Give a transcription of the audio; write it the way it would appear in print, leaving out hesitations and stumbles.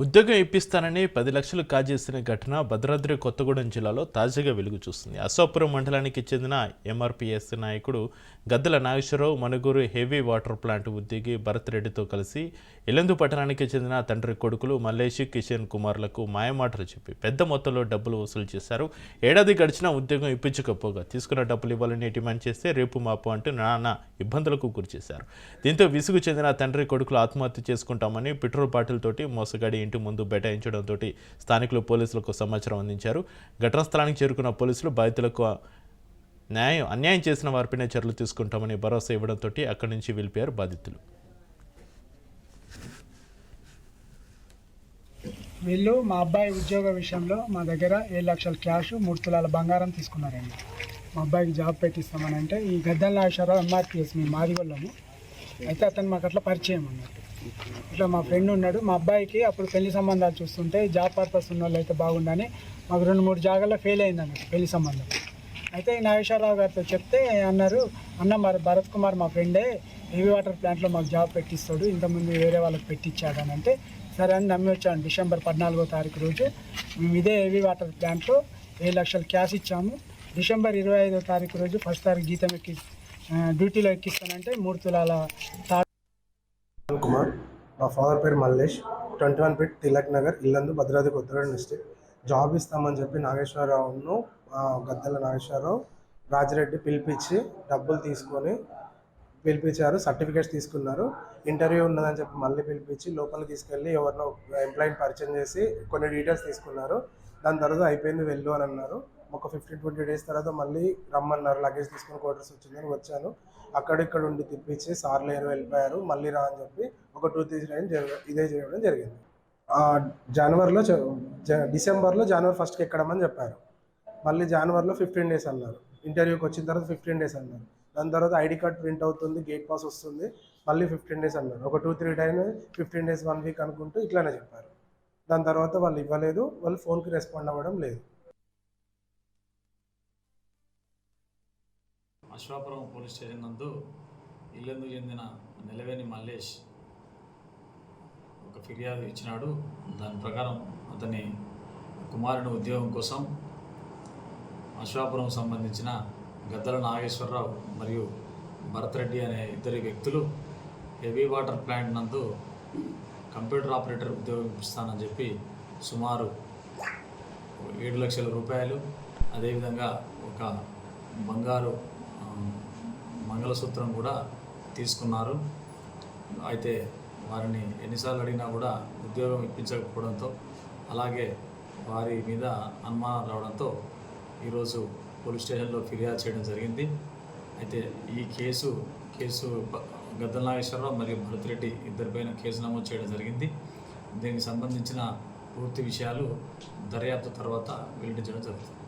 ఉద్యోగం ఇప్పిస్తానని 10 లక్షలు కాజేసిన ఘటన భద్రాద్రి కొత్తగూడెం జిల్లాలో తాజాగా వెలుగు చూస్తుంది. అశోకపురం మండలానికి చెందిన ఎంఆర్పీఎస్ నాయకుడు Gaddala Nageswararao Manuguru heavy water plant ఉద్యోగి భరత్ రెడ్డితో కలిసి ఇల్లందు పట్టణానికి చెందిన తండ్రి కొడుకులు మల్లేష్ కిషన్ కుమార్లకు మాయమాటలు చెప్పి పెద్ద మొత్తంలో డబ్బులు వసూలు చేశారు. ఏడాది గడిచినా ఉద్యోగం ఇప్పించకపోగా తీసుకున్న డబ్బులు ఇవ్వాలని డిమాండ్ చేస్తే రేపు మాపు అంటూ నానా ఇబ్బందులకు గురిచేశారు. దీంతో విసుగు చెందిన తండ్రి కొడుకులు ఆత్మహత్య చేసుకుంటామని పెట్రోల్ బాటిల్ తోటి మోసగాడి ఇంటి ముందు బైఠాయించడంతో స్థానికులు పోలీసులకు సమాచారం అందించారు. ఘటనా స్థలానికి చేరుకున్న పోలీసులు బాధితులకు అన్యాయం చేసిన వారిపైనే చర్యలు తీసుకుంటామని భరోసా ఇవ్వడంతో అక్కడి నుంచి వెళ్ళిపోయారు బాధితులు. వీళ్ళు మా అబ్బాయి ఉద్యోగ విషయంలో మా దగ్గర 7 లక్షల క్యాష్ 3 తులాల బంగారం తీసుకున్నారండి. మా అబ్బాయికి జాబ్ పెట్టిస్తామని అంటే ఈ గద్దల నాగేశ్వరరావు ఎంఆర్పీఎస్ మీ మాదిగొల్లము అయితే అతను మాకు అట్లా పరిచయం అన్నట్టు. ఇట్లా మా ఫ్రెండ్ ఉన్నాడు, మా అబ్బాయికి అప్పుడు పెళ్లి సంబంధాలు చూస్తుంటే జాబ్ పర్పస్ ఉన్న వాళ్ళు అయితే బాగుండని మాకు 2-3 జాగాల్లో ఫెయిల్ అయింది అన్నట్టు పెళ్లి సంబంధం. అయితే ఈ నాగేశ్వరరావు గారితో చెప్తే అన్నారు, అన్న మరి భరత్ కుమార్ మా ఫ్రెండే హెవీ వాటర్ ప్లాంట్లో మాకు జాబ్ పెట్టిస్తాడు, ఇంతకుముందు వేరే వాళ్ళకి పెట్టించాడని అంటే సరే అని నమ్మి వచ్చాను. డిసెంబర్ 14వ తారీఖు రోజు మేము ఇదే హెవీ వాటర్ ప్లాంట్లో 7 లక్షలు క్యాష్ ఇచ్చాము. డిసెంబర్ 25వ తారీఖు రోజు ఫస్ట్ తారీఖు జీతం డ్యూటీలో ఎక్కిస్తానంటే 3 తులాల కుమార్. మా ఫాదర్ పేరు Mallesh. 21 feet Tilak Nagar, Yellandu, Bhadradri Kothagudem district. Job ఇస్తామని చెప్పి నాగేశ్వరరావును గద్దల నాగేశ్వరరావు రాజిరెడ్డి పిలిపించి డబ్బులు తీసుకొని పిలిపించారు. సర్టిఫికేట్స్ తీసుకున్నారు. ఇంటర్వ్యూ ఉన్నదని చెప్పి మళ్ళీ పిలిపించి లోపలికి తీసుకెళ్ళి ఎవరినో ఎంప్లాయీని పరిచయం చేసి కొన్ని డీటెయిల్స్ తీసుకున్నారు. దాని తర్వాత అయిపోయింది వెళ్ళు అని అన్నారు. ఒక 15-20 డేస్ తర్వాత మళ్ళీ రమ్మన్నారు. లగేజ్ తీసుకుని క్వార్టర్స్ వచ్చిందని వచ్చాను. అక్కడిక్కడ ఉండి తిప్పించి సార్లు వెళ్ళిపోయారు. మళ్ళీ రా అని చెప్పి ఒక 2-3 టైమ్స్ ఇదే చేయడం జరిగింది. డిసెంబర్లో జనవరి 1st ఎక్కడమని చెప్పారు. మళ్ళీ జనవరిలో 15 డేస్ అన్నారు. ఇంటర్వ్యూకి వచ్చిన తర్వాత 15 డేస్ అన్నారు. దాని తర్వాత ఐడి కార్డ్ ప్రింట్ అవుతుంది, గేట్ పాస్ వస్తుంది, మళ్ళీ 15 డేస్ అన్నారు. ఒక 2-3 టైమ్ 15 డేస్ 1 వీక్ అనుకుంటూ ఇట్లానే చెప్పారు. దాని తర్వాత వాళ్ళు ఇవ్వలేదు, వాళ్ళు ఫోన్కి రెస్పాండ్ అవ్వడం లేదు. అశ్వాపురం పోలీస్ స్టేషన్ నందు ఇల్లందు చెందిన నెలవేని మల్లేష్ ఒక ఫిర్యాదు ఇచ్చినాడు. దాని ప్రకారం అతని కుమారుని ఉద్యోగం కోసం అశ్వాపురం సంబంధించిన గద్దల నాగేశ్వరరావు మరియు భరత్ రెడ్డి అనే 2 వ్యక్తులు హెవీ వాటర్ ప్లాంట్ నందు కంప్యూటర్ ఆపరేటర్ ఉద్యోగం ఇస్తానని చెప్పి సుమారు 7 లక్షల రూపాయలు, అదేవిధంగా ఒక బంగారు మంగళసూత్రం కూడా తీసుకున్నారు. అయితే వారిని ఎన్నిసార్లు అడిగినా కూడా ఉద్యోగం ఇప్పించకపోవడంతో, అలాగే వారి మీద అనుమానం రావడంతో ఈరోజు పోలీస్ స్టేషన్లో ఫిర్యాదు చేయడం జరిగింది. అయితే ఈ కేసు గద్దల నాగేశ్వరరావు మరియు భరత్ రెడ్డి ఇద్దరిపైన కేసు నమోదు చేయడం జరిగింది. దీనికి సంబంధించిన పూర్తి విషయాలు దర్యాప్తు తర్వాత వెల్లడించడం జరుగుతుంది.